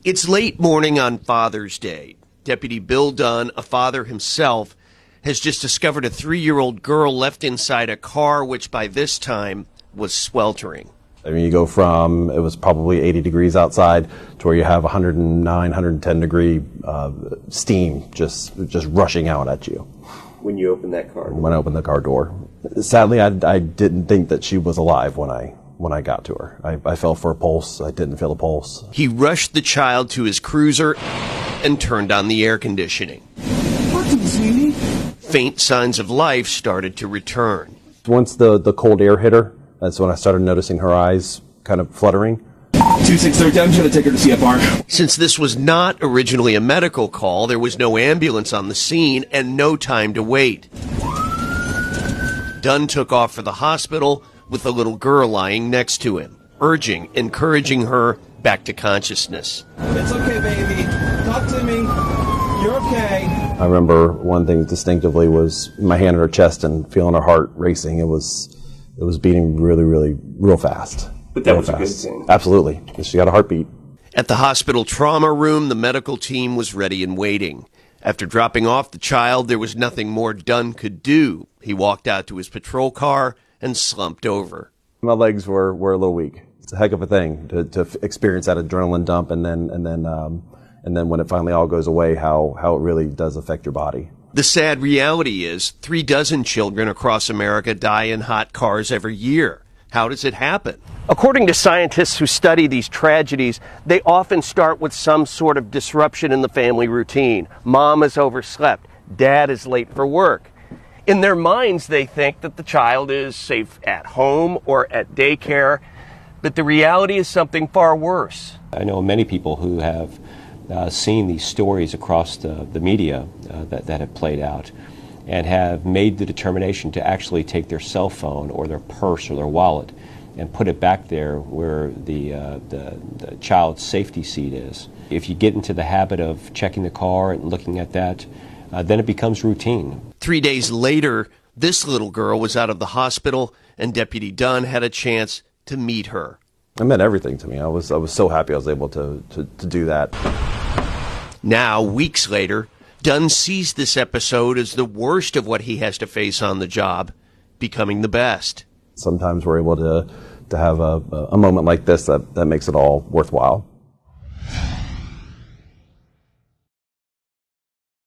It's late morning on Father's Day. Deputy Bill Dunn, a father himself, has just discovered a 3-year-old girl left inside a car which by this time was sweltering. I mean, you go from, it was probably 80 degrees outside to where you have 109, 110 degree steam just rushing out at you. When you opened that car door? When I opened the car door. Sadly, I didn't think that she was alive when I got to her. I felt for a pulse. I didn't feel a pulse. He rushed the child to his cruiser and turned on the air conditioning. Faint signs of life started to return. Once the cold air hit her, that's when I started noticing her eyes kind of fluttering. 2630, I'm trying to take her to CFR. Since this was not originally a medical call, there was no ambulance on the scene and no time to wait. Dunn took off for the hospital with the little girl lying next to him, encouraging her back to consciousness. It's okay, baby. Talk to me. You're okay. I remember one thing distinctively was my hand on her chest and feeling her heart racing. It was beating real fast. But that was a good thing. Absolutely. She got a heartbeat. At the hospital trauma room, the medical team was ready and waiting. After dropping off the child, there was nothing more Dunn could do. He walked out to his patrol car and slumped over. My legs were a little weak. It's a heck of a thing to experience that adrenaline dump, and then when it finally all goes away, how it really does affect your body. The sad reality is 36 children across America die in hot cars every year. How does it happen? According to scientists who study these tragedies, they often start with some sort of disruption in the family routine. Mom has overslept. Dad is late for work. In their minds, they think that the child is safe at home or at daycare, but the reality is something far worse. I know many people who have seen these stories across the media that have played out and have made the determination to actually take their cell phone or their purse or their wallet and put it back there where the child's safety seat is. If you get into the habit of checking the car and looking at that, then it becomes routine. 3 days later, this little girl was out of the hospital, and Deputy Dunn had a chance to meet her. It meant everything to me. I was so happy I was able to do that. Now, weeks later, Dunn sees this episode as the worst of what he has to face on the job, becoming the best. Sometimes we're able to have a moment like this that makes it all worthwhile.